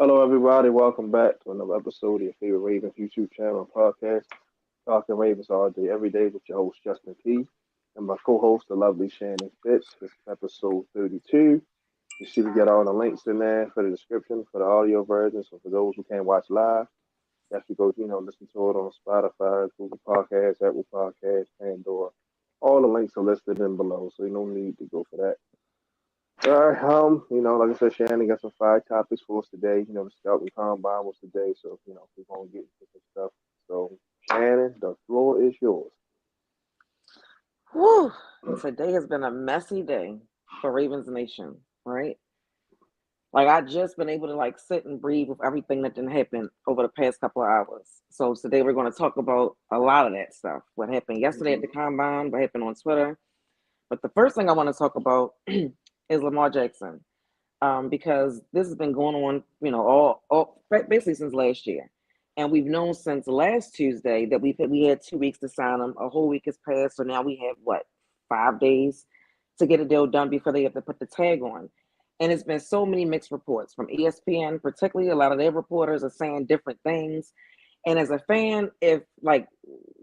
Hello, everybody. Welcome back to another episode of your favorite Ravens YouTube channel and podcast, Talking Ravens all day, every day with your host, Justin P. And my co host, the lovely Shannon Fitz. This is episode 32. You see, we got all the links in there for the description for the audio version. So for those who can't watch live, you have to go, listen to it on Spotify, Google Podcasts, Apple Podcasts, Pandora. All the links are listed in below, so you don't need to go for that. All right, like I said, Shannon got some fire topics for us today. The scouting combine was today, so we're gonna get into some stuff. So, Shannon, the floor is yours. Whew. Today has been a messy day for Ravens Nation, right? Like I just been able to sit and breathe with everything that didn't happen over the past couple of hours. So today we're going to talk about a lot of that stuff. What happened yesterday at the Mm-hmm. combine, what happened on Twitter. But the first thing I want to talk about is Lamar Jackson, because this has been going on, all basically since last year, and we've known since last Tuesday that we had 2 weeks to sign him. A whole week has passed, so now we have what 5 days to get a deal done before they have to put the tag on. And it's been so many mixed reports from ESPN, particularly a lot of their reporters are saying different things. And as a fan, if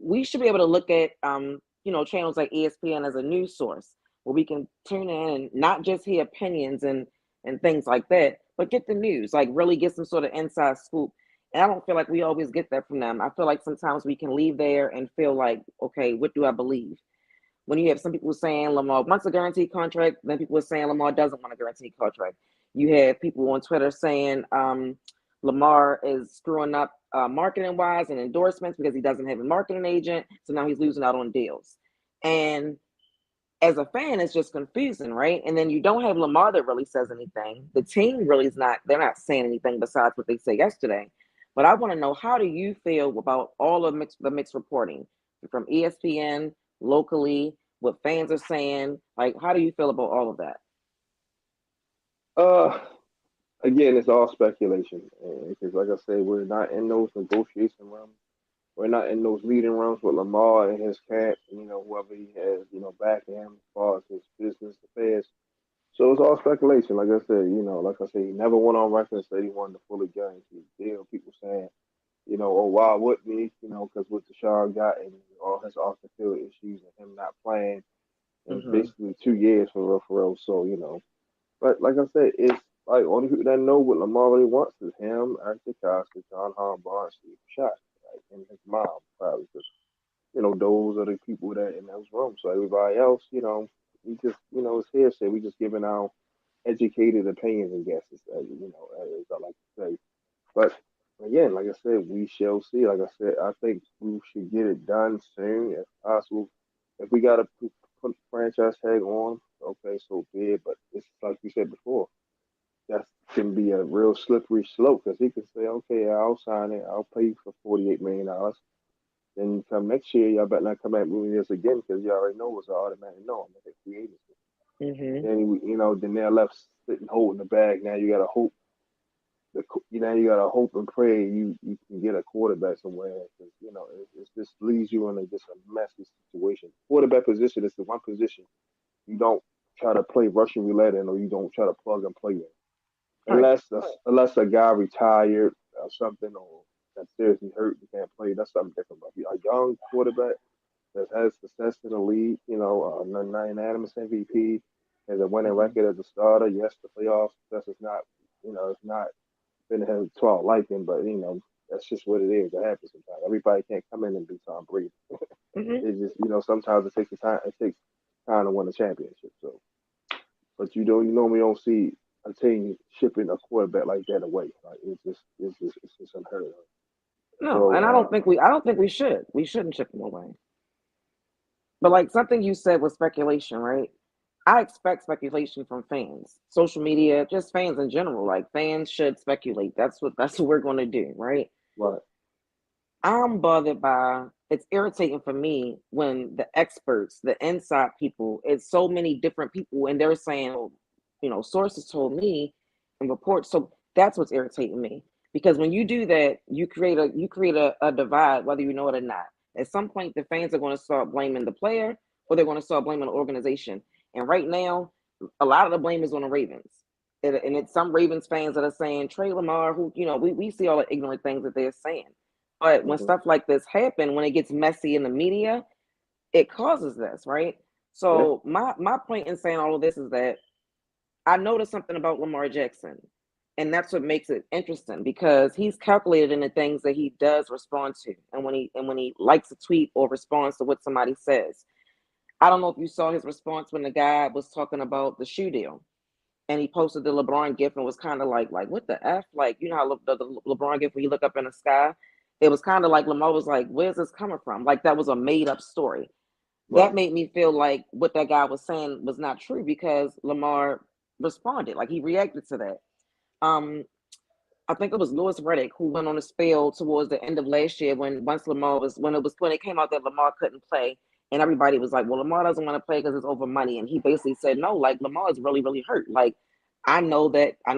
we should be able to look at channels like ESPN as a news source where we can tune in and not just hear opinions and things like that, but get the news, like really get some sort of inside scoop. And I don't feel like we always get that from them. I feel like sometimes we can leave there and feel like, okay, what do I believe? When you have some people saying Lamar wants a guaranteed contract, then people are saying Lamar doesn't want a guaranteed contract. You have people on Twitter saying Lamar is screwing up marketing wise and endorsements because he doesn't have a marketing agent. So now he's losing out on deals. And as a fan, it's just confusing, right? And then you don't have Lamar that really says anything. The team really is not, they're not saying anything besides what they said yesterday. But I want to know, how do you feel about all of the mixed reporting from ESPN, locally, what fans are saying? Like, how do you feel about all of that? Uh, Again, it's all speculation because, like I said, we're not in those negotiation rooms. We're not in those meeting rooms with Lamar and his camp. Whoever he has, backing him as far as his business affairs. So it's all speculation. Like I said, he never went on record and said he wanted to fully guarantee the deal. People saying, oh, why wouldn't he? Because what Deshaun got and all his off the field issues and him not playing in Mm-hmm. basically 2 years for real. So, but like I said, it's like only people that know what Lamar really wants is him, Eric DeCosta, John Harbaugh, and Steve Shot, like, and his mom, probably, because, those are the people that in those rooms. So everybody else, we just, it's hearsay. We just giving our educated opinions and guesses, as I like to say. But again, like I said, we shall see. Like I said, I think we should get it done soon if possible. If we got to put the franchise tag on, okay, so be it. But it's like we said before, that can be a real slippery slope because he can say, okay, I'll sign it. I'll pay you for $48 million. Then come next year, y'all better not come back moving this again because you already know it's an automatic no. I'm at free agency. Mm-hmm. Then they're left sitting holding the bag. Now you got to hope you gotta hope and pray you can get a quarterback somewhere because it just leaves you in just a messy situation. Quarterback position is the one position you don't try to play Russian roulette in, or you don't try to plug and play in, Right. unless a guy retired or something, or got seriously hurt and can't play. That's something different. But a young quarterback that has success in the league, unanimous MVP, has a winning Mm-hmm. record as a starter. Yes, the playoff success is not, it's not been held to our liking, but that's just what it is. It happens sometimes. Everybody can't come in and be Tom Brady. Mm-hmm. It just sometimes it takes time. It takes time to win a championship. So, but you normally don't see a team shipping a quarterback like that away. Like it's just unheard of. No, and So I don't think we should. We shouldn't ship them away. But like something you said was speculation, right? I expect speculation from fans, social media, just fans in general. Like fans should speculate. That's what we're going to do, right? right. I'm bothered by, it's irritating for me when the experts, the inside people, it's so many different people and they're saying, well, sources told me and reports. So that's what's irritating me. Because when you do that, you create a divide, whether you know it or not. At some point, the fans are going to start blaming the player or they're going to start blaming the organization. And right now, a lot of the blame is on the Ravens. And it's some Ravens fans that are saying Trey Lamar, who, we see all the ignorant things that they're saying. But when Hmm. stuff like this happen, when it gets messy in the media, it causes this, right? Yeah. So my point in saying all of this is that I noticed something about Lamar Jackson, and that's what makes it interesting because he's calculated in the things that he does respond to, and when he likes a tweet or responds to what somebody says. I don't know if you saw his response when the guy was talking about the shoe deal, and he posted the LeBron gift and was kind of like what the f, like how the LeBron gift when you look up in the sky, it was kind of like Lamar was like, where's this coming from? Like that was a made up story. That Right. made me feel like what that guy was saying was not true because Lamar responded, like he reacted to that. Um, I think it was Lewis Reddick who went on a spell towards the end of last year when it came out that Lamar couldn't play, and everybody was like, "Well, Lamar doesn't want to play because it's over money," and he basically said, "No, like Lamar is really really hurt. Like I know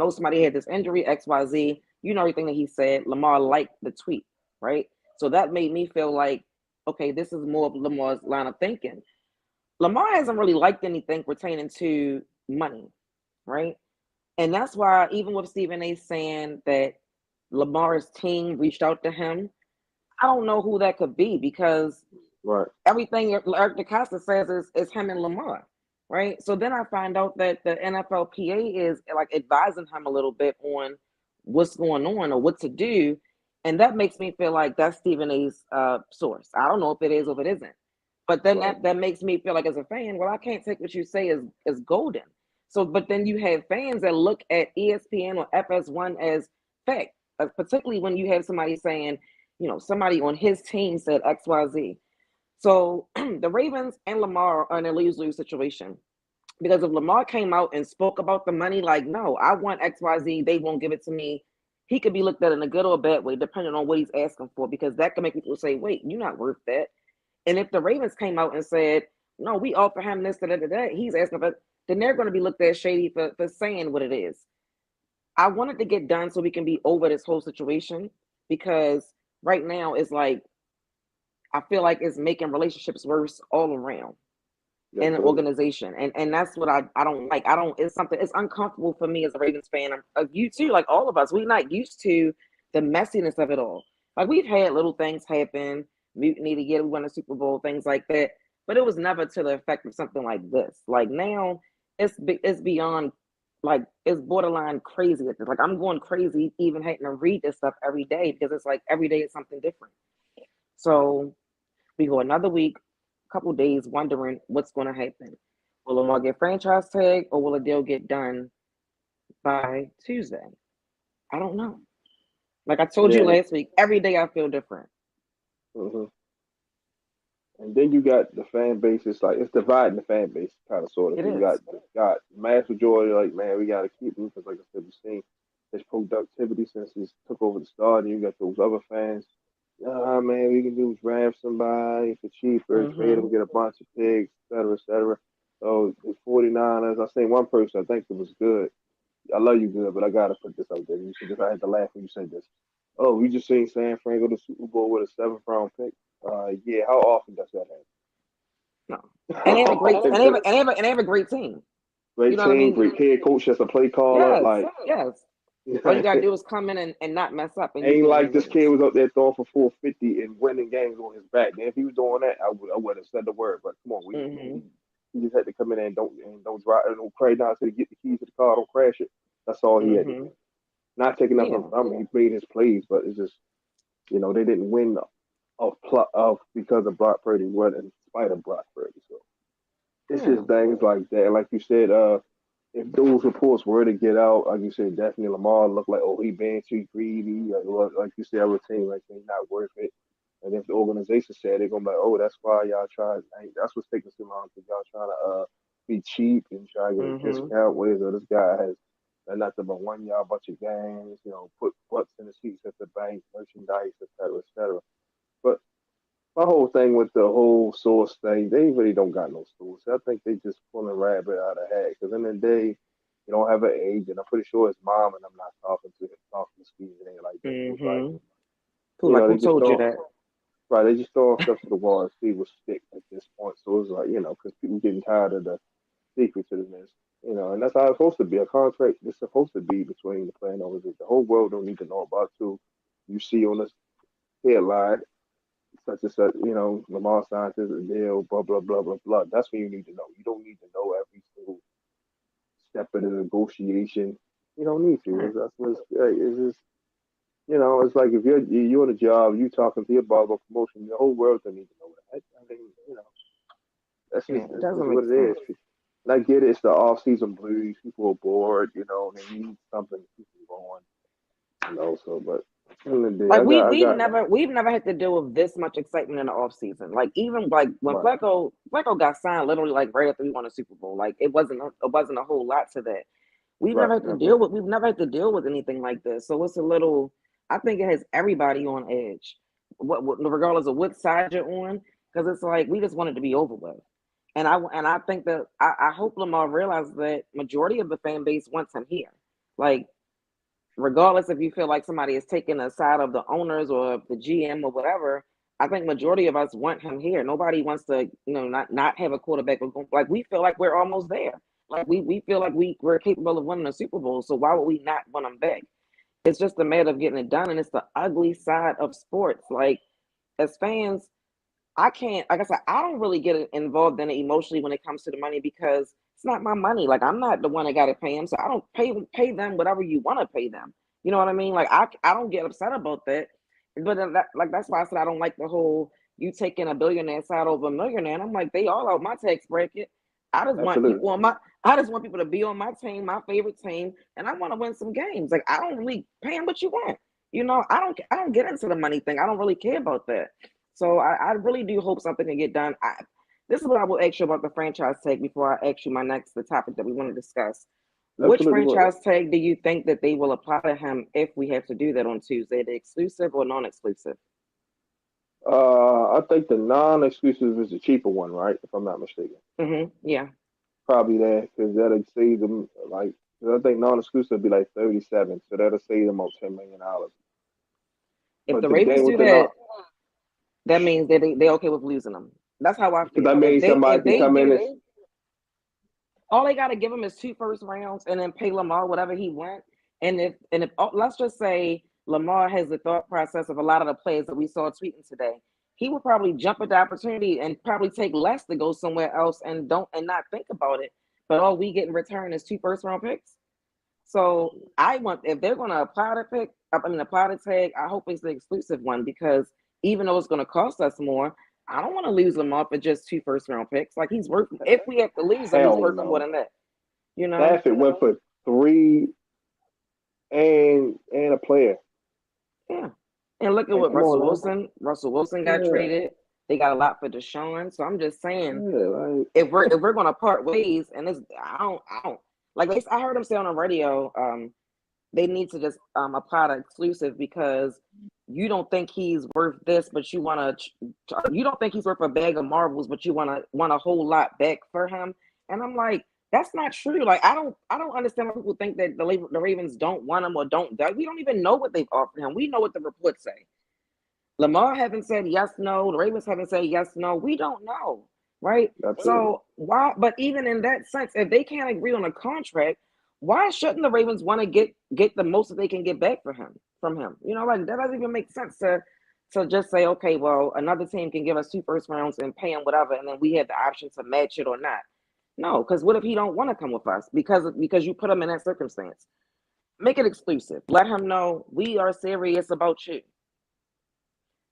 somebody had this injury X Y Z. You know everything that he said. Lamar liked the tweet, right? So that made me feel like, okay, this is more of Lamar's line of thinking. Lamar hasn't really liked anything pertaining to money, right? And that's why even with Stephen A saying that Lamar's team reached out to him, I don't know who that could be because Right. everything Eric DeCosta says is him and Lamar, right? So then I find out that the NFLPA is like advising him a little bit on what's going on or what to do. And that makes me feel like that's Stephen A's source. I don't know if it is or if it isn't. But then Right. that makes me feel like as a fan, well, I can't take what you say as golden. So, but then you have fans that look at ESPN or FS1 as fact, particularly when you have somebody saying, somebody on his team said XYZ. So the Ravens and Lamar are in a lose-lose situation because if Lamar came out and spoke about the money, like, no, I want XYZ, they won't give it to me. He could be looked at in a good or a bad way, depending on what he's asking for, because that can make people say, wait, you're not worth that. And if the Ravens came out and said, no, we offer him this, that, he's asking for, then they're going to be looked at shady for saying what it is. I wanted to get done so we can be over this whole situation because right now it's like, I feel like it's making relationships worse all around in an Definitely. organization. And that's what I don't like. I don't it's something it's uncomfortable for me as a Ravens fan. You too, like all of us. We're not used to the messiness of it all. Like we've had little things happen, mutiny to get we won a Super Bowl, things like that. But it was never to the effect of something like this. Like now it's beyond like it's borderline crazy at this. Like I'm going crazy even having to read this stuff every day because it's like every day is something different. So we go another week, couple days, wondering what's going to happen. Will Lamar get franchise tag or will a deal get done by Tuesday? I don't know. Like I told you Yeah. last week, every day I feel different. Hmm. And then you got the fan base. It's like it's dividing the fan base, kind of sort of. It You is. got mass majority like, man, we got to keep him because, like I said, we've seen his productivity since he took over the start. And you got those other fans. Ah, man, we can do is draft somebody for cheaper, trade Mm-hmm. him, get a bunch of picks, et cetera, et cetera. So the 49ers, I seen one person I think it was good. I love you good, but I gotta put this out there. You said this. I had to laugh when you said this. Oh, we just seen San Fran go to the Super Bowl with a seventh round pick. Yeah, how often does that No. And they have a great and they have happen? a, and they have a, and they have a great team. You Great know what I team, mean? great head coach, just a play caller. Yes. Like, Yes. All you gotta do is come in and not mess up and you ain't can like win this kid games. was up there throwing for 450 and winning games on his back. Then if he was doing that, I would have said the word. But come on, Mm-hmm. he just had to come in and don't drive, don't crash down to get the keys to the car, don't crash it. That's all he had to Mm-hmm. do. Not taking nothing Yeah. from him. He made his plays, but it's just they didn't win of because of Brock Purdy, what in spite of Brock Purdy. So it's Yeah. just things like that. Like you said, if those reports were to get out, like you said, definitely Lamar looked like, oh, he being too greedy. Like you said, our team, like he's not worth it. And if the organization said they're gonna be like, oh, that's why y'all try. That's what's taking so long because y'all trying to be cheap and try to get a Mm-hmm. discount. Whereas this guy has nothing but 1 yard bunch of games, put butts in the seats at the bank, merchandise, et cetera, et cetera. But my whole thing with the whole source thing, they really don't got no source. I think they just pulling rabbit out of hat. Because in the day, you don't have an age, and I'm pretty sure his mom and I'm not talking to Steve and anything like that. So it's like, Mm-hmm. Who like they who just told you don't that? right. They just throwing stuff to the wall and see what stick at this point. So it's like, because people getting tired of the secret to the mess. And that's how it's supposed to be. A contract is supposed to be between the player and owners. The whole world don't need to know about too. You see on this headline, such and such, Lamar signs his deal, blah blah blah blah blah. That's what you need to know. You don't need to know every single step of the negotiation. You don't need to. Right. It's just it's like if you're on a job, you talking to your boss about promotion, the whole world doesn't need to know that. I mean, Yeah, it that's just doesn't make what it sense. is. And I get it, it's the off season blues. People are bored, they need something to keep them going. So but at the end of the day, Like we I we've got never we've never had to deal with this much excitement in the off season. Like even like when right, Flacco got signed, literally like right after we won a Super Bowl. Like it wasn't a whole lot to that. right, We've never had to deal with anything like this. So it's a little. I think it has everybody on edge, regardless of what side you're on, because it's like we just want it to be over with. And I think that I hope Lamar realizes that majority of the fan base wants him here. Like regardless if you feel like somebody is taking the side of the owners or the GM or whatever, I think majority of us want him here. Nobody wants to, not have a quarterback. Like we feel like we're almost there. Like we feel like we're capable of winning a Super Bowl. So why would we not want him back? It's just a matter of getting it done, and it's the ugly side of sports. Like as fans, I can't, like I said, I don't really get involved in it emotionally when it comes to the money because it's not my money. Like I'm not the one that got to pay them, so I don't pay them whatever you want to pay them. You know what I mean? Like I don't get upset about that, but that's why I said I don't like the whole you taking a billionaire side over a millionaire. And I'm like they all out my tax bracket. I just want absolutely, people on my. I just want people to be on my team, my favorite team, and I want to win some games. Like I don't really pay them what you want. I don't get into the money thing. I don't really care about that. So I really do hope something can get done. This is what I will ask you about the franchise tag before I ask you the topic that we want to discuss. Which absolutely. Go ahead. franchise tag do you think that they will apply to him if we have to do that on Tuesday? The exclusive or non-exclusive? I think the non-exclusive is the cheaper one, right? If I'm not mistaken, Yeah. probably that because that'll save them like. 'Cause I think non-exclusive would be like 37, so that'll save them about $10 million. If But the the Ravens thing do with the non, that, that means that they're okay with losing them. That's how I because I feel. If mean they somebody if can they come in do and that, all they got to give him is two first rounds and then pay Lamar whatever he wants. And if let's just say Lamar has the thought process of a lot of the players that we saw tweeting today, he would probably jump at the opportunity and probably take less to go somewhere else and not think about it. But all we get in return is two first round picks. So I want if they're going to apply the tag. I hope it's the exclusive one because even though it's going to cost us more, I don't want to lose him up at just two first round picks. Like he's worth. If we have to lose him, he's hell worth more no. than that. You know. Stafford went for three and a player. Yeah. And look at Like, what come on Russell now. Wilson. Russell Wilson got Yeah, traded. They got a lot for Deshaun. So I'm just saying, yeah, like if we're gonna part ways, and it's I don't like I heard him say on the radio, they need to just apply the exclusive because you don't think he's worth this, but you don't think he's worth a bag of marbles, but you want a whole lot back for him. And I'm like, that's not true. Like I don't understand why people think that the Ravens don't want him or don't. We don't even know what they've offered him. We know what the reports say. Lamar haven't said yes, no. The Ravens haven't said yes, no. We don't know, right? absolutely. So why? But even in that sense, if they can't agree on a contract, why shouldn't the Ravens want to get the most that they can get back for him from him? Like that doesn't even make sense to just say, okay, well, another team can give us two first rounds and pay him whatever, and then we have the option to match it or not. No, because what if he don't want to come with us because you put him in that circumstance? Make it exclusive. Let him know we are serious about you.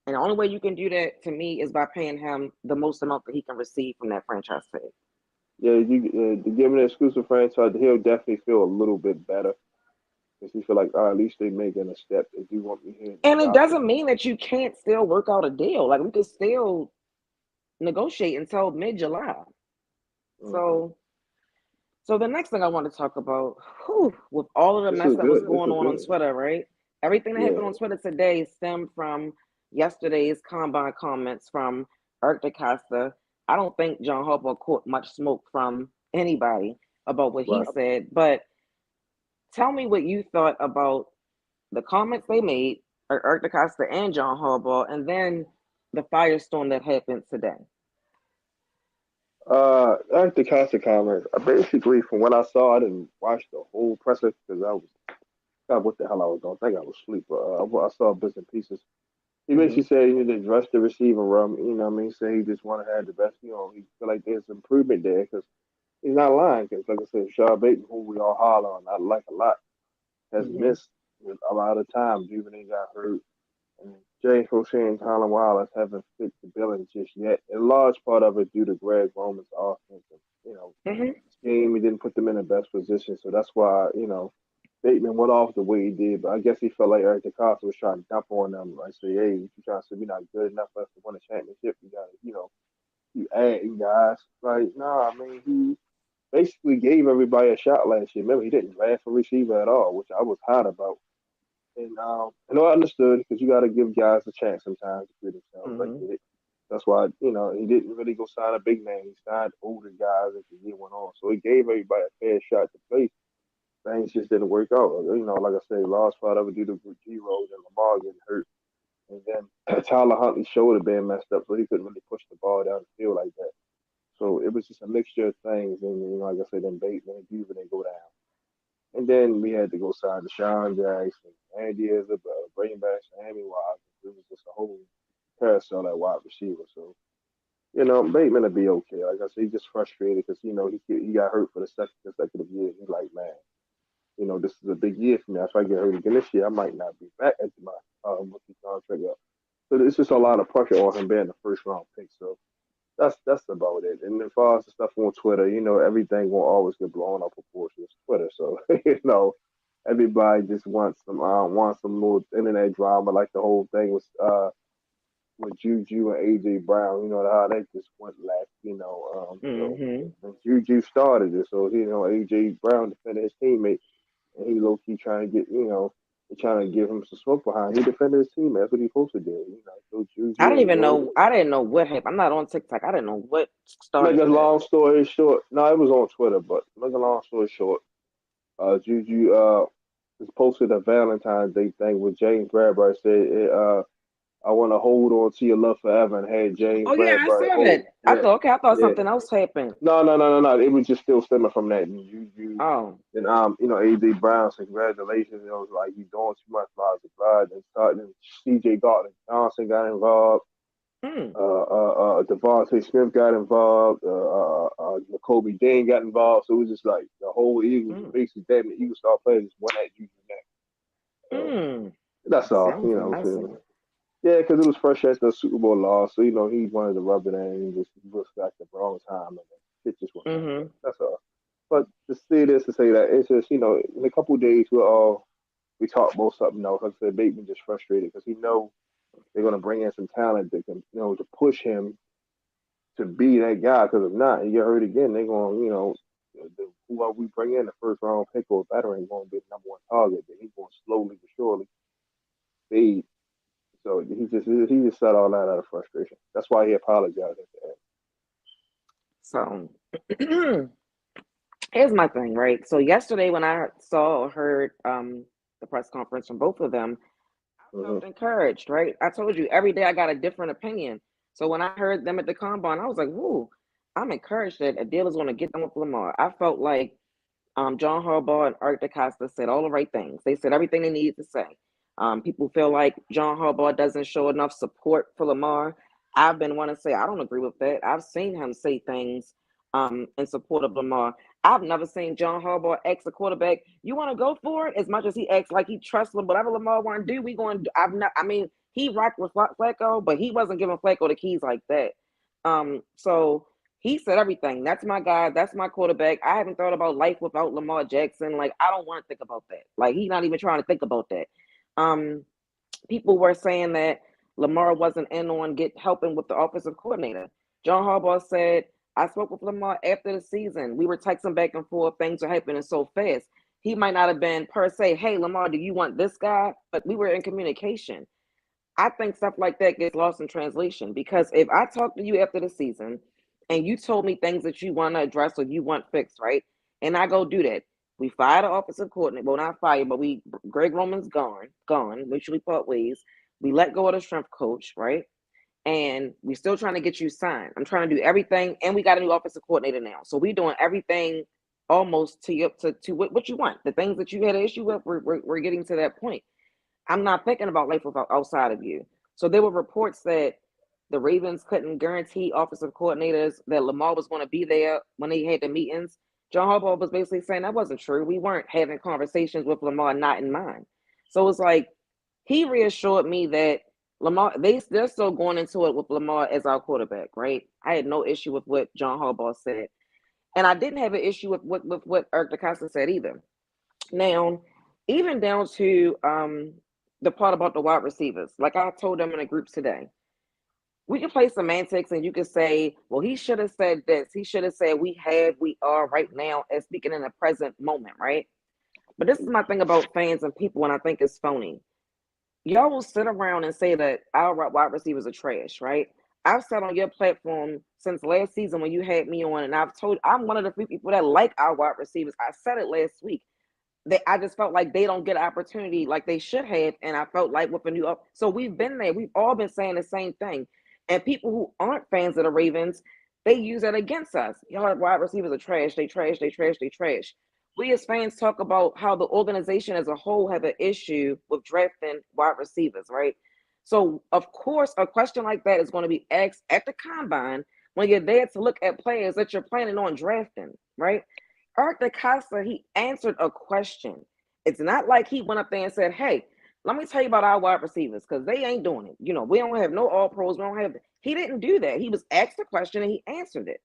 And the only way you can do that to me is by paying him the most amount that he can receive from that franchise tag. Yeah, to give him an exclusive franchise, he'll definitely feel a little bit better because he feel like, at least they making a step. They do want me here. They And it adopted doesn't me. mean that you can't still work out a deal. Like we could still negotiate until mid-July. Hmm. So the next thing I want to talk about, with all of the This mess is that was good. This going is on good. Twitter, right? Everything that happened Yeah, on Twitter today stemmed from yesterday's combine comments from Eric DeCosta. I don't think John Harbaugh caught much smoke from anybody about what he right. said, but tell me what you thought about the comments they made, Eric DeCosta and John Harbaugh, and then the firestorm that happened today. Like the DeCosta comments. Basically, from what I saw, I didn't watch the whole presser because I was, God, what the hell I was doing? I think I was asleep, but I saw bits and pieces. He basically Hmm. said he needed to address the receiver room. You know what I mean? Say he just want to have the best. You know, he feel like there's improvement there because he's not lying. Because like I said, Sean Bateman, who we all holler on, I like a lot, has Hmm. missed with a lot of time. Duvernay got hurt. And James Roche and Colin Wallace haven't fit the billing just yet. A large part of it due to Greg Roman's offense. And, you know, Hmm. scheme, he didn't put them in the best position. So that's why, Bateman went off the way he did. But I guess he felt like Eric DeCosta was trying to dump on them. Like, say, hey, you trying to say we're not good enough for us to win a championship. You got to, you adding guys. Like, nah, I mean, he basically gave everybody a shot last year. Remember, he didn't draft a receiver at all, which I was hot about. And I know I understood because you got to give guys a chance sometimes to prove themselves. I Hmm. get it. That's why he didn't really go sign a big man. He signed older guys as the year went on. So he gave everybody a fair shot to play. Things just didn't work out. Like I said, lost part of it due to G Rose and Lamar getting hurt, and then Tyler Huntley's shoulder being messed up, so he couldn't really push the ball down the field like that. So it was just a mixture of things. And like I said, then Bateman and Duvernay go down. And then we had to go sign Deshaun Jackson, Andy Isabella, bringing back Sammy Watkins. It was just a whole carousel at wide receiver. So, Bateman will be okay. Like I said, he's just frustrated because, he got hurt for the second consecutive year. He's like, man, this is a big year for me. If I get hurt again this year, I might not be back at my rookie contract up. So it's just a lot of pressure on him being the first round pick. So that's about it. And as far as the stuff on Twitter, everything won't always get blown up proportions. Twitter, so everybody just wants some little internet drama, like the whole thing was with Juju and AJ Brown. You know how they just went left. Hmm. And Juju started it, so AJ Brown defended his teammate, and he low key trying to get trying to give him some smoke behind. He defended his teammate. That's what he supposed to do. So I Juju didn't and even goes. know. I didn't know what happened. I'm not on TikTok. I didn't know what Make started a that. long story short, no, it was on Twitter, but make a long story short, Juju just posted a Valentine's Day thing with James Bradbury said, I want to hold on to your love forever, and had James Oh yeah, I Bradbury saw hold. that. I Yeah, thought okay. I thought yeah. something else happened. No, no, no, no, no. It was just still stemming from that. And Juju Oh. and AJ Brown said congratulations. It was like you doing too much, blah blah blah. And starting CJ Gardner Johnson got involved. Hmm. Devontae Smith got involved. Jacoby Dean got involved. So it was just like the whole Eagles, Hmm. basically, damn, the Eagles star players just went at Juju next. So Hmm. that's all, Sounds So, messy. yeah, because it was fresh at the Super Bowl loss. So, he wanted to rub it in. He just got the wrong time. And it just went left. Hmm. That's all. But to say this, to say that, it's just, in a couple of days, we talk about something else. Like I said, Bateman just frustrated because he know they're going to bring in some talent that can, to push him to be that guy. Because if not, he get hurt again, they're going, whoever we bring in, the first round pick or veteran, going to be the number one target. Then he's going to slowly but surely fade. So he just said all that out of frustration. That's why he apologized at the end. So here's my thing, right? So yesterday when I saw or heard the press conference from both of them, I Mm-hmm. felt encouraged, right? I told you every day I got a different opinion. So when I heard them at the combine, I was like, "Whoa, I'm encouraged that a deal is going to get them with Lamar." I felt like John Harbaugh and Art DeCosta said all the right things. They said everything they needed to say. People feel like John Harbaugh doesn't show enough support for Lamar. I've been wanting to say I don't agree with that. I've seen him say things in support of Lamar. I've never seen John Harbaugh ask a quarterback, "You want to go for it?" As much as he acts like he trusts him, whatever Lamar want to do, we going. To I've not. I mean, he rocked with Flacco, but he wasn't giving Flacco the keys like that. So he said everything. That's my guy. That's my quarterback. I haven't thought about life without Lamar Jackson. Like, I don't want to think about that. Like, he's not even trying to think about that. Um, People were saying that Lamar wasn't in on helping with the offensive coordinator. John Harbaugh said, I spoke with Lamar after the season. We were texting back and forth. Things are happening so fast. He might not have been per se, hey, Lamar, do you want this guy? But we were in communication. I think stuff like that gets lost in translation because if I talk to you after the season and you told me things that you want to address or you want fixed, right? And I go do that. We fire the offensive coordinator. Well, not fire, but Greg Roman's gone, mutually part ways. We let go of the strength coach, right? and we still trying to get you signed. I'm trying to do everything, and we got a new offensive coordinator now, so we doing everything almost to you to what you want. The things that you had an issue with, we're getting to that point. I'm not thinking about life without outside of you. So there were reports that the Ravens couldn't guarantee offensive coordinators that Lamar was going to be there when they had the meetings. John Harbaugh was basically saying that wasn't true. We weren't having conversations with Lamar not in mind. So it's like he reassured me that Lamar they're still going into it with Lamar as our quarterback, right? I had no issue with what John Harbaugh said, and I didn't have an issue with what Eric DeCosta said either. Now, even down to the part about the wide receivers, like I told them in a group today, we can play semantics and you can say, well, he should have said this. He should have said we are right now as speaking in the present moment, right? But this is my thing about fans and people, and I think it's phony. Y'all will sit around and say that our wide receivers are trash, right? I've said on your platform since last season when you had me on, and I've told I'm one of the few people that like our wide receivers. I said it last week. I just felt like they don't get an opportunity like they should have, and I felt like with a new up. So we've been there. We've all been saying the same thing, and people who aren't fans of the Ravens, they use that against us. Y'all wide receivers are trash. They trash. They trash. They trash. We as fans talk about how the organization as a whole have an issue with drafting wide receivers, right? So of course, a question like that is going to be asked at the combine when you're there to look at players that you're planning on drafting, right? Eric DeCosta, he answered a question. It's not like he went up there and said, hey, let me tell you about our wide receivers because they ain't doing it. You know, we don't have no all pros. We don't have, he didn't do that. He was asked a question and he answered it.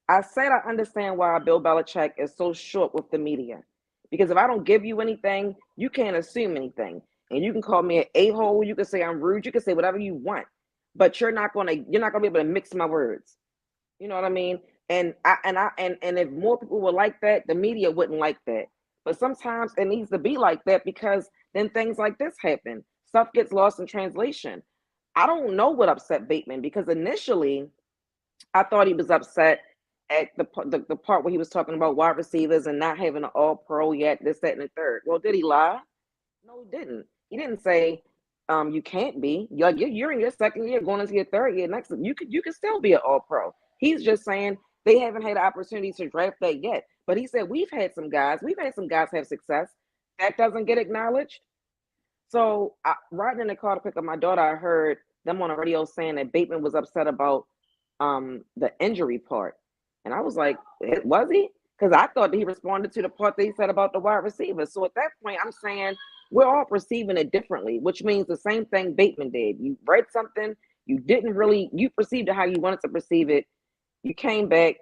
I said I understand why Bill Belichick is so short with the media. Because if I don't give you anything, you can't assume anything. And you can call me an a-hole, you can say I'm rude, you can say whatever you want. But you're not gonna be able to mix my words. You know what I mean? And if more people were like that, the media wouldn't like that. But sometimes it needs to be like that because then things like this happen. Stuff gets lost in translation. I don't know what upset Bateman because initially I thought he was upset at the part where he was talking about wide receivers and not having an all pro yet, this, that, and the third. Well, did he lie? No, he didn't. He didn't say you can't be. You're in your second year, going into your third year. Next, you could still be an all pro. He's just saying they haven't had the opportunity to draft that yet. But he said we've had some guys have success. That doesn't get acknowledged. So riding in the car to pick up my daughter, I heard them on the radio saying that Bateman was upset about the injury part. And I was like, was he? Because I thought that he responded to the part that he said about the wide receivers. So at that point, I'm saying we're all perceiving it differently, which means the same thing Bateman did. You read something, you perceived it how you wanted to perceive it. You came back,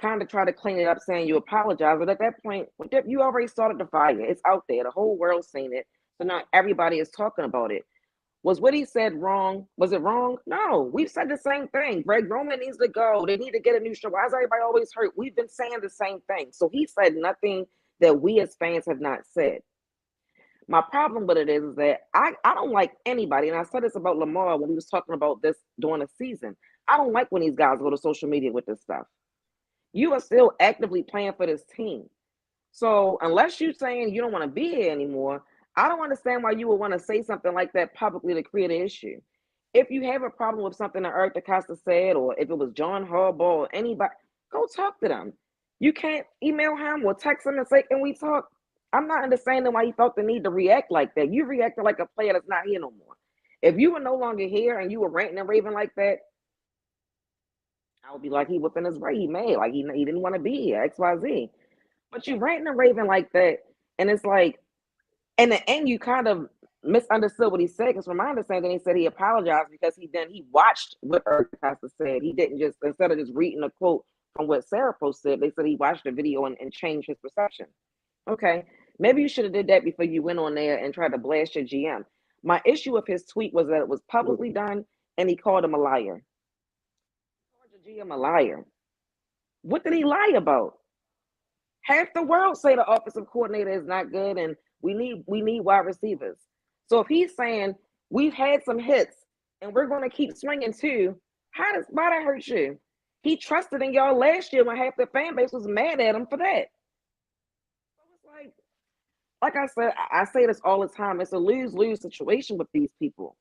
kind of tried to clean it up, saying you apologize. But at that point, you already started the fire. It's out there. The whole world's seen it. So now everybody is talking about it. Was what he said wrong? Was it wrong? No, we've said the same thing. Greg Roman needs to go. They need to get a new show. Why is everybody always hurt? We've been saying the same thing. So he said nothing that we as fans have not said. My problem with it is that I don't like anybody, and I said this about Lamar when we was talking about this during the season. I don't like when these guys go to social media with this stuff. You are still actively playing for this team. So unless you're saying you don't want to be here anymore, I don't understand why you would want to say something like that publicly to create an issue. If you have a problem with something that Eric DeCosta said, or if it was John Harbaugh or anybody, go talk to them. You can't email him or text him and say, can we talk? I'm not understanding why you felt the need to react like that. You reacted like a player that's not here no more. If you were no longer here and you were ranting and raving like that, I would be like, he whipping his brain. He mad. Like he didn't want to be here, XYZ. But you ranting and raving like that, and it's like, in the end, you kind of misunderstood what he said. Because from my understanding, he said he apologized because he watched what Eric Costa said. He didn't just, instead of just reading a quote from what Sarah Post said, they said he watched the video and changed his perception. Okay, maybe you should have did that before you went on there and tried to blast your GM. My issue with his tweet was that it was publicly done, and he called him a liar. He called your GM a liar. What did he lie about? Half the world say the offensive coordinator is not good and we need wide receivers. So if he's saying we've had some hits and we're going to keep swinging too, why that hurt you? He trusted in y'all last year when half the fan base was mad at him for that. So it's like I said, I say this all the time. It's a lose-lose situation with these people.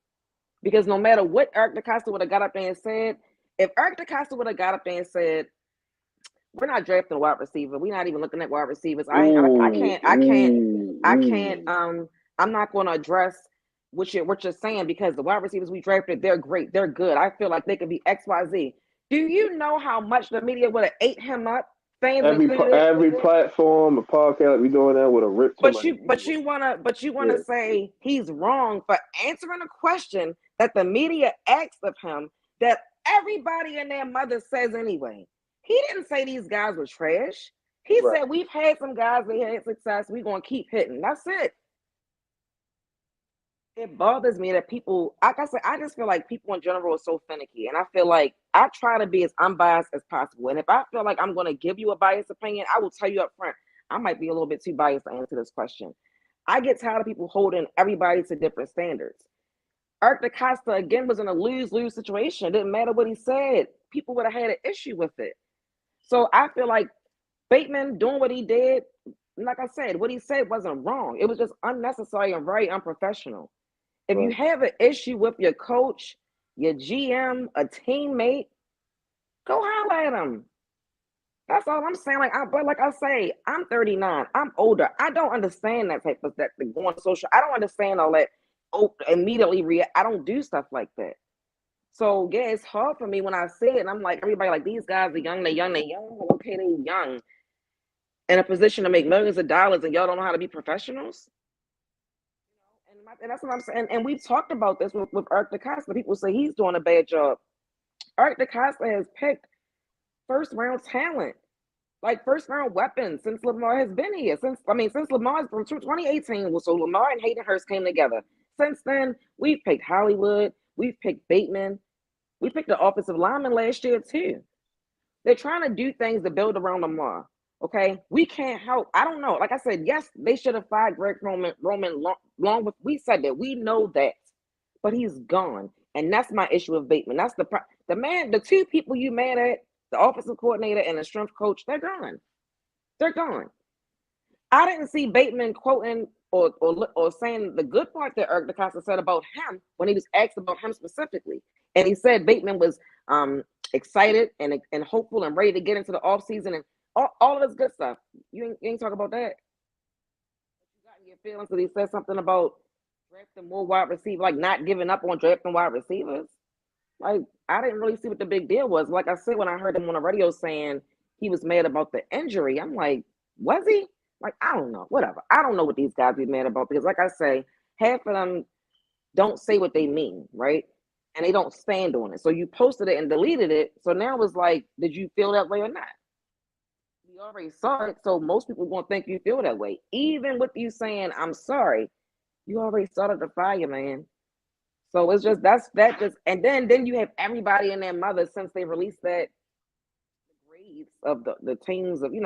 Because no matter what Eric DeCosta would have got up there and said, if Eric DeCosta would have got up there and said, we're not drafting a wide receiver, we're not even looking at wide receivers. Ooh, ooh, I can't. ooh. I'm not going to address what you're saying because the wide receivers we drafted, they're great, they're good. I feel like they could be X, Y, Z. Do you know how much the media would have ate him up, fans included? Every platform, a podcast we doing that would have ripped him a new one. But you wanna Yeah, say he's wrong for answering a question that the media asked of him that everybody and their mother says anyway. He didn't say these guys were trash. He right, said we've had some guys that had success. We're gonna keep hitting. That's it. It bothers me that people, like I said, I just feel like people in general are so finicky. And I feel like I try to be as unbiased as possible. And if I feel like I'm going to give you a biased opinion, I will tell you up front, I might be a little bit too biased to answer this question. I get tired of people holding everybody to different standards. Eric DeCosta, again, was in a lose-lose situation. It didn't matter what he said. People would have had an issue with it. So I feel like Bateman doing what he did, like I said, what he said wasn't wrong. It was just unnecessary and very unprofessional. If you right. have an issue with your coach, your GM, a teammate, go holler at him. That's all I'm saying. But like I say, I'm 39. I'm older. I don't understand that type of that going on social. I don't understand all that. Oh, immediately react. I don't do stuff like that. So yeah, it's hard for me when I see it. And I'm like, everybody like these guys are young. They're young. They're young. Okay, they're young in a position to make millions of dollars, and y'all don't know how to be professionals. And that's what I'm saying. And we've talked about this with Eric DeCosta. People say he's doing a bad job. Eric DeCosta has picked first round talent, like first round weapons since Lamar has been here. Since Lamar's from 2018, so Lamar and Hayden Hurst came together. Since then, we've picked Hollywood, we've picked Bateman, we picked the offensive lineman last year too. They're trying to do things to build around Lamar. Okay, we can't help. I don't know. Like I said, yes, they should have fired Greg Roman long with. We said that we know that, but he's gone, and that's my issue with Bateman. That's the man. The two people you mad at, the offensive coordinator and the strength coach, they're gone. They're gone. I didn't see Bateman quoting or saying the good part that Eric DeCosta said about him when he was asked about him specifically. And he said Bateman was excited and hopeful and ready to get into the offseason and all of this good stuff. You ain't talk about that. You got in your feelings because he said something about drafting more wide receivers, like not giving up on drafting wide receivers. Like, I didn't really see what the big deal was. Like I said, when I heard him on the radio saying he was mad about the injury, I'm like, was he? Like, I don't know. Whatever. I don't know what these guys be mad about because, like I say, half of them don't say what they mean, right? And they don't stand on it. So you posted it and deleted it. So now it's like, did you feel that way or not? We already saw it. So most people won't think you feel that way. Even with you saying, I'm sorry, you already started the fire, man. So it's just that just and then you have everybody and their mother since they released that the grades of the teams of your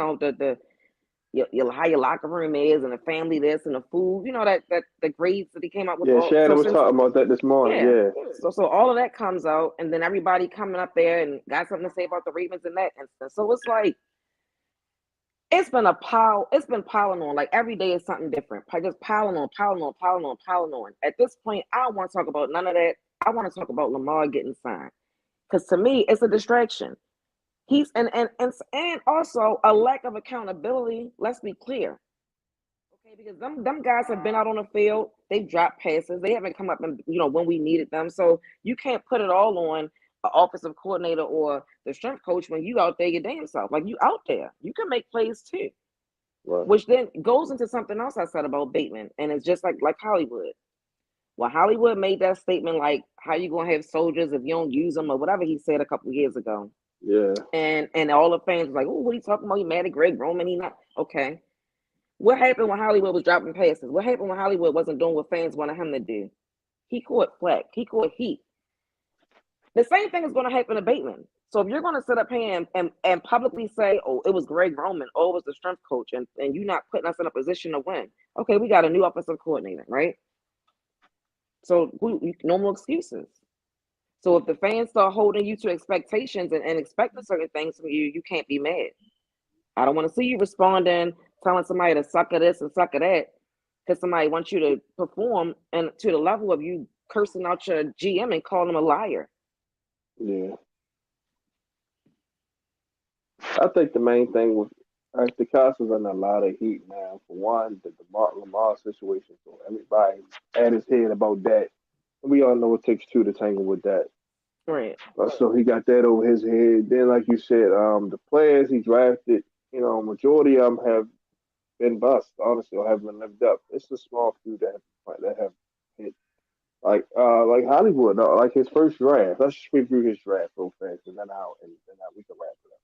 how your locker room is and the family this and the food that the grades that they came out with Yeah, all Shannon so was since talking about that this morning. yeah Yeah, so all of that comes out and then everybody coming up there and got something to say about the Ravens in that instance. So it's like it's been piling on. Like every day is something different. Just piling on. At this point, I don't want to talk about none of that. I want to talk about Lamar getting signed. Because to me, it's a distraction. He's and also a lack of accountability. Let's be clear. Okay, because them guys have been out on the field, they've dropped passes, they haven't come up and when we needed them. So you can't put it all on an offensive coordinator or the strength coach when you out there your damn self. Like you out there. You can make plays too. right. Which then goes into something else I said about Bateman. And it's just like Hollywood. Well, Hollywood made that statement like, how you gonna have soldiers if you don't use them or whatever he said a couple of years ago. Yeah, And all the fans was like, oh, what are you talking about? You mad at Greg Roman? He not okay. What happened when Hollywood was dropping passes? What happened when Hollywood wasn't doing what fans wanted him to do? He caught flack. He caught heat. The same thing is going to happen to Bateman. So if you're going to sit up here and publicly say, oh, it was Greg Roman, oh, it was the strength coach, and you're not putting us in a position to win. Okay, we got a new offensive coordinator, right? So no more excuses. So if the fans start holding you to expectations and expecting certain things from you, you can't be mad. I don't want to see you responding, telling somebody to suck at this and suck at that, because somebody wants you to perform and to the level of you cursing out your GM and calling him a liar. Yeah. I think the main thing was DeCosta's under a lot of heat now. For one, the Lamar situation. So everybody at his head about that. We all know it takes two to tangle with that. Right. So he got that over his head. Then, like you said, the players he drafted, majority of them have been bust, honestly, or haven't lived up. It's a small few that have hit. Like Hollywood, like his first draft. Let's just review his draft real fast, and then we can wrap it up.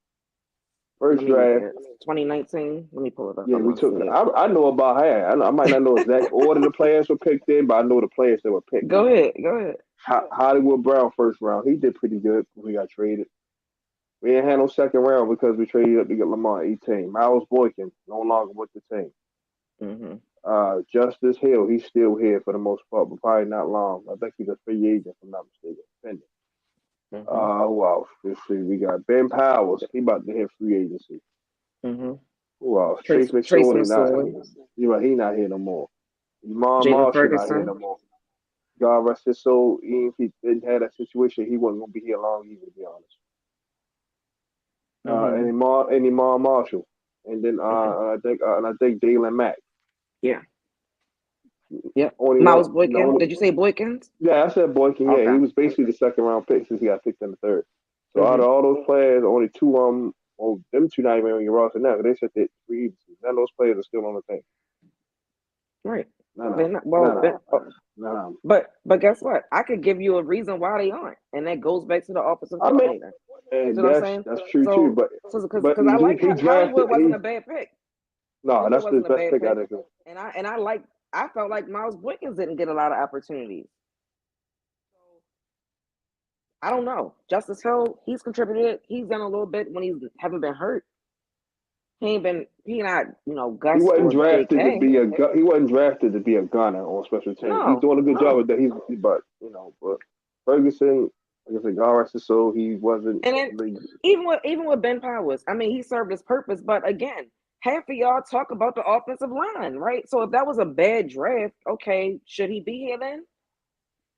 Let First me look at draft, it. 2019. Let me pull it up. I yeah, we want to took. see it. I know about how. I might not know exact order the players were picked in, but I know the players that were picked. Go ahead. Go ahead. Hollywood Brown first round. He did pretty good when we got traded. We didn't have no second round because we traded up to get Lamar 18. Miles Boykin no longer with the team. Mm-hmm. Justice Hill, he's still here for the most part, but probably not long. I think he's a free agent, if I'm not mistaken. Pending. Mm-hmm. Who else? Let's see. We got Ben Powers. He about to hit free agency. Mm-hmm. Who else? Trace Trace Trace McSorley, not McSorley, he, right, he not here no more. Iman Jalen Marshall not here Ferguson. no more. God rest his soul. Even if he didn't have that situation, he wasn't gonna be here long either, to be honest. Mm-hmm. And Iman Marshall, and then Mm-hmm. I think Dalen Mack. Yeah. Yep. Only one. Miles Boykin. No, Did you say Boykins? yeah, I said Boykin. Yeah, Okay. he was basically the second round pick since he got picked in the third. So out Mm-hmm. of all those players, only two of them, well, them two not even on your roster now. They said that free agency. None of those players are still on the team. Right. None of They're them. not, well, None of but, them. None of them. but guess what? I could give you a reason why they aren't, and that goes back to the offensive I mean, coordinator. and See what I'm saying? that's true too. So, But because I like he drafted Hollywood wasn't a bad pick. no, Hollywood that's the wasn't a best bad pick I pick, think. I felt like Miles Boykins didn't get a lot of opportunities. So I don't know. Justice Hill, he's contributed. He's done a little bit when he's haven't been hurt. He not He Gus wasn't or drafted to J.K. be he wasn't drafted to be a gunner on special teams. He's No, doing a good job no. with that. But Ferguson, like I said, God rest his soul, he wasn't And then the even with Ben Powers, I mean, he served his purpose. But again, half of y'all talk about the offensive line, right? So if that was a bad draft, okay, should he be here then?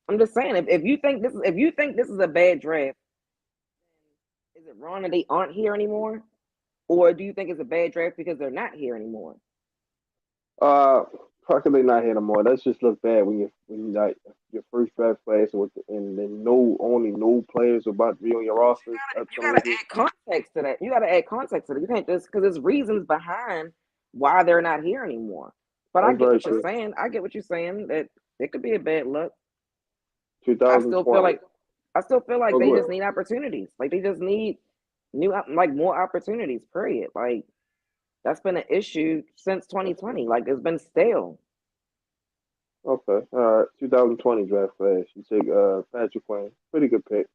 I'm just saying, if you think this is a bad draft, is it wrong that they aren't here anymore, or do you think it's a bad draft because they're not here anymore? uh practically not here no more. That's just look bad when you like your first draft class and then no players about to be on your roster You upcoming gotta this year. add context to that. You gotta add context to that. You can't just because there's reasons behind why they're not here anymore. But I That's get very what you're true. saying. I get what you're saying that it could be a bad look. I still feel 2020. like I still feel like Oh, they good. just need opportunities. Like they just need like more opportunities. Period. Like that's been an issue since 2020. Like it's been stale. Okay. All right. 2020 draft class. You take Patrick Quinn. Pretty good pick.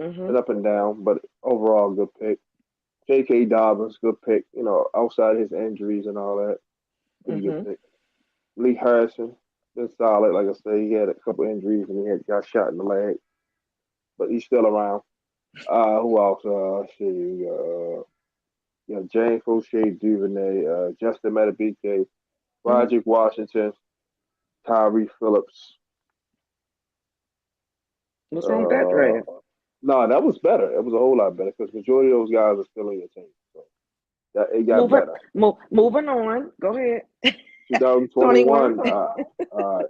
Hmm. Been up and down, but overall good pick. J.K. Dobbins, good pick. Outside his injuries and all that, pretty good Hmm. pick. Lee Harrison, been solid. Like I said, he had a couple injuries and he had got shot in the leg, but he's still around. Who else? See, James O'Shea Duvernay, Justin Matabike, Hmm. Roderick Washington, Tyree Phillips. What's wrong with that Uh, draft? no, that was better. It was a whole lot better because majority of those guys are still on your team. So that it got Moving, better. moving on. Go ahead. 21. 2021,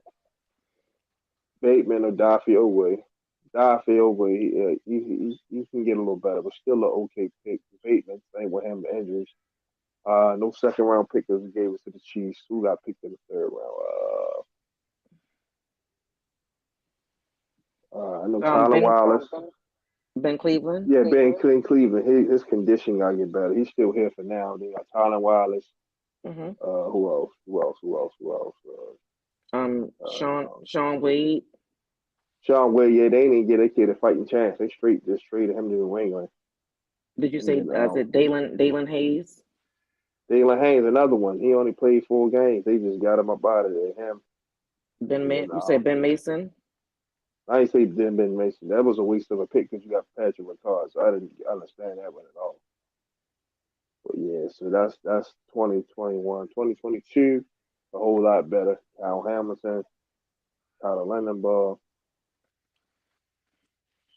Bateman or Daffy Oway. Daffy Oway, he can get a little better, but still an okay pick. Bateman, same with him, the injuries. No second round pick because he gave us to the Chiefs. Who got picked in the third round? I know Tyler Ben Wallace. Ben Cleveland. Yeah, Ben Cleveland. His condition got to get better. He's still here for now. They got Tyler Wallace. Hmm. Who else? Who else? Who else? Who else? Sean Wade. Sean Wade. Yeah, they didn't get that kid a fighting chance. They just traded him to New England. Did you And say then is it Dalen Hayes? Dalen Haynes, another one. He only played 4 games. They just got him up out of there. Him. And then You said Ben Mason? I ain't say Ben Mason. That was a waste of a pick because you got Patrick Ricard. So I didn't understand that one at all. But yeah, so that's 2021. 2022, a whole lot better. Kyle Hamilton, Tyler Lindenbaugh.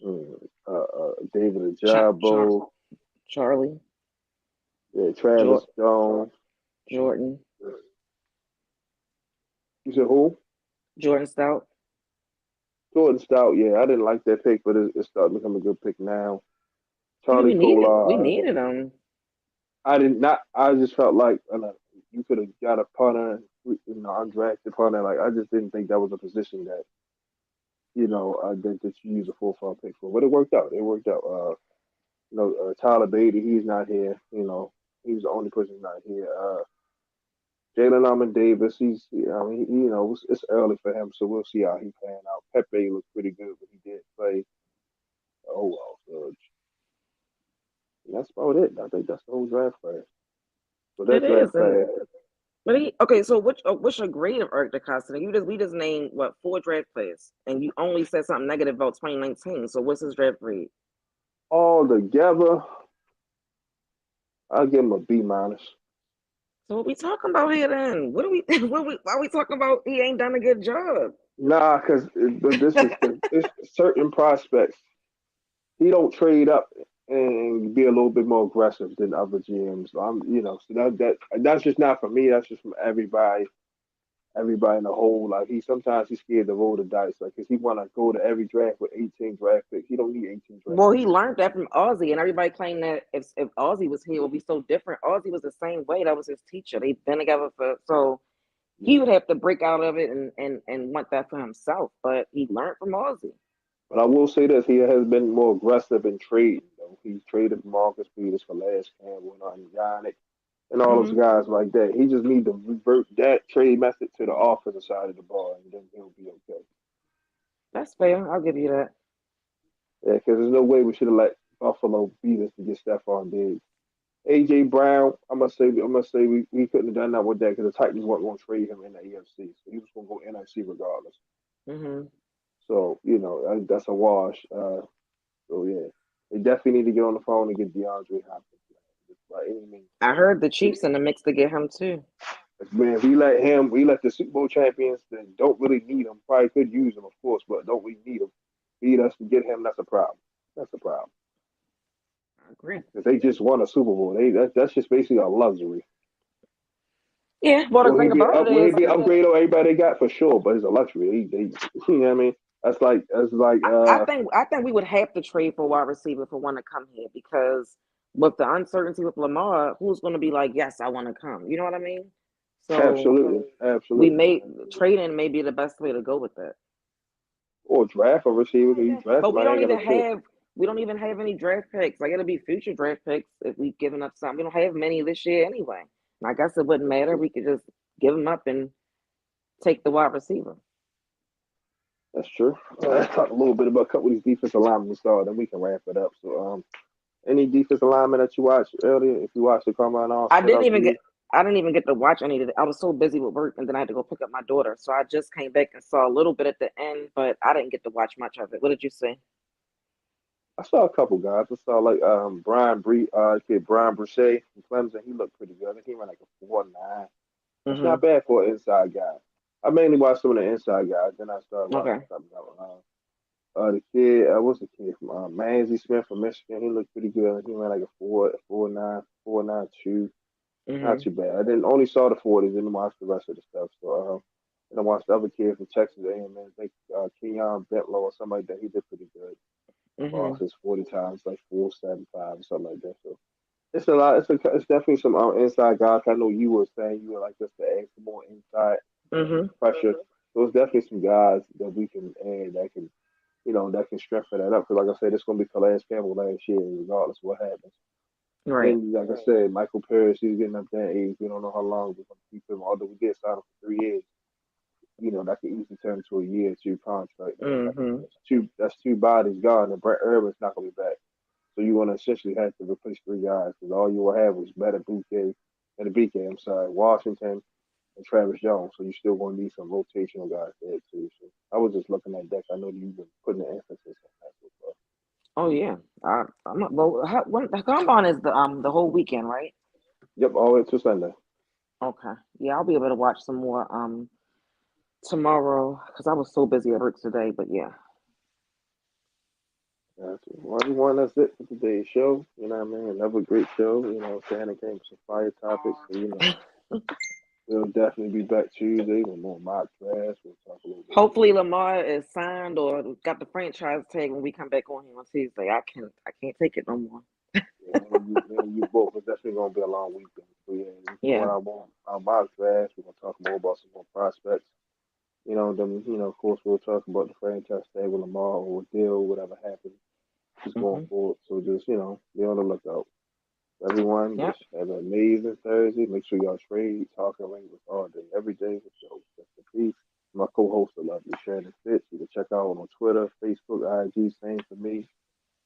David Char- Ajabo, Charlie, yeah, Travis Jor- Jones. Jordan, You said who? Jordan Stout. Jordan Stout. Yeah, I didn't like that pick, but it's starting to become a good pick now. I mean, Charlie we Kolar. needed him. I did not. I just felt like you could have got a punter, undrafted punter. Like I just didn't think that was a position that that you use a 4th round pick for. But it worked out. It worked out. Tyler Beatty, he's not here. He's the only person not here. Jalen Alman Davis, I mean, it's early for him, so we'll see how he pan out. Pepe looked pretty good, but he did play. Oh well, so that's about it. I think that's the whole draft class. So It that is, draft and class, but okay. So what's your grade of Eric DeCosta? We just named what 4 draft players, and you only said something negative about 2019. So what's his draft grade? all together, I'll give him a B minus. So what we talking about here then? What are we? Why are we talking about? He ain't done a good job. Nah, because this is it's certain prospects. He don't trade up and be a little bit more aggressive than other GMs. So that's just not for me. That's just from everybody in the whole. Like sometimes he's scared to roll the dice, like because he want to go to every draft with 18 draft picks. He don't need 18 draft Well, he picks. learned that from Ozzy, and everybody claimed that if Ozzy was here, it would be so different. Ozzy was the same way. That was his teacher. They've been together so he Yeah. would have to break out of it and want that for himself. But he learned from Ozzy. But I will say this: he has been more aggressive in trading. Though he's traded Marcus Peters for Lance Campbell and Yannick and all those Hmm. guys like that. He just need to revert that trade method to the offensive side of the ball, and then he'll be okay. That's fair. I'll give you that. Yeah, because there's no way we should have let Buffalo beat us to get Stephon Diggs. AJ Brown, I must say we couldn't have done that with that because the Titans weren't going to trade him in the AFC, so he was going to go NFC regardless. Hmm. So that's a wash. So yeah, they definitely need to get on the phone and get DeAndre Hopkins by any means. I heard the Chiefs in the mix to get him too. Man, we let the Super Bowl champions that don't really need him, probably could use him, of course, but don't really need him, beat us to get him. That's a problem. That's a problem. I agree. Because they just won a Super Bowl. That's just basically a luxury. Yeah. Well, the thing about it Will he is, be upgrade on everybody they got for sure? But it's a luxury. You know what I mean? That's like I think we would have to trade for a wide receiver for one to come here because with the uncertainty with Lamar, who's going to be like, yes, I want to come. You know what I mean? So absolutely, we absolutely. may trading may be the best way to go with that. Or draft a receiver. Because you draft But somebody ain't got no choice. we don't even have any draft picks. Like it'll be future draft picks if we've given up some. We don't have many this year anyway. And I guess it wouldn't matter. We could just give them up and take the wide receiver. That's true. Let's talk a little bit about a couple of these defensive linemen we saw, then we can wrap it up. So, any defensive lineman that you watched earlier, if you watched the combine, all I stood didn't out to even get you? I didn't even get to watch any of it. I was so busy with work and then I had to go pick up my daughter. So I just came back and saw a little bit at the end, but I didn't get to watch much of it. What did you see? I saw a couple guys. I saw like kid Brian Bruchet from Clemson. He looked pretty good. I think he ran like a 4.9. That's Mm-hmm. not bad for an inside guy. I mainly watched some of the inside guys. Then I started watching Okay. something else. The kid, what's the kid from Manzi Smith from Michigan? He looked pretty good. He ran like a 4.9, 4.92. Not Mm-hmm. too bad. I didn't only saw the 40s, didn't watch the rest of the stuff. So, and I watched the other kid from Texas A&M, I think Kenyon Bentlow or something like that. He did pretty good. Mm-hmm. Lost his 40 times, like 4.75 or something like that. So it's a lot. It's definitely some inside guys. I know you were saying you would like us to add some more inside Mm-hmm. pressure. So it's definitely some guys that we can add that can strengthen that up. Because like I said, it's going to be Calais Campbell last year, regardless of what happens. Right. Then, like I said, Michael Paris, he's getting up that age. We don't know how long we're going to keep him. Although we did sign him for 3 years, that could easily turn into a year or two contract. Mm-hmm. That's two bodies gone, and Brett Urban's not going to be back. So you want to essentially have to replace 3 guys because all you will have is better BK and the BK. I'm sorry, Washington and Travis Jones. So you still going to need some rotational guys there too. So I was just looking at that. I know you've been putting the emphasis on that so far. Oh yeah. I'm not well the combine is the whole weekend, right? Yep, all the way to Sunday. Okay. Yeah, I'll be able to watch some more tomorrow because I was so busy at work today. But yeah. That's well, everyone. That's it for today's show. You know what I mean? Another great show. Shannon came with some fire topics. So, we'll definitely be back Tuesday with more mock drafts. We'll talk a little bit more. Hopefully Lamar is signed or got the franchise tag when we come back on here on Tuesday. I can't take it no more. Me and you both. It's definitely gonna be a long weekend. So yeah, we Yeah. doing our mock drafts. We're gonna talk more about some more prospects. Then of course we'll talk about the franchise tag with Lamar or deal, whatever happens, just going Hmm. forward. So just be on the lookout. Everyone, Yep. just have an amazing Thursday. Make sure y'all trade, talking with all day, every day. So just a peace. My co-host, the lovely Shannon Fitch. You can check out on Twitter, Facebook, IG, same for me.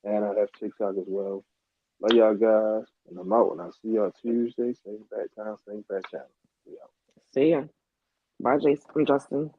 And I have TikTok as well. Love y'all guys. And I'm out. And I'll see y'all Tuesday. Same bad time, same bad channel. We out. See ya. Bye, Jason. Justin.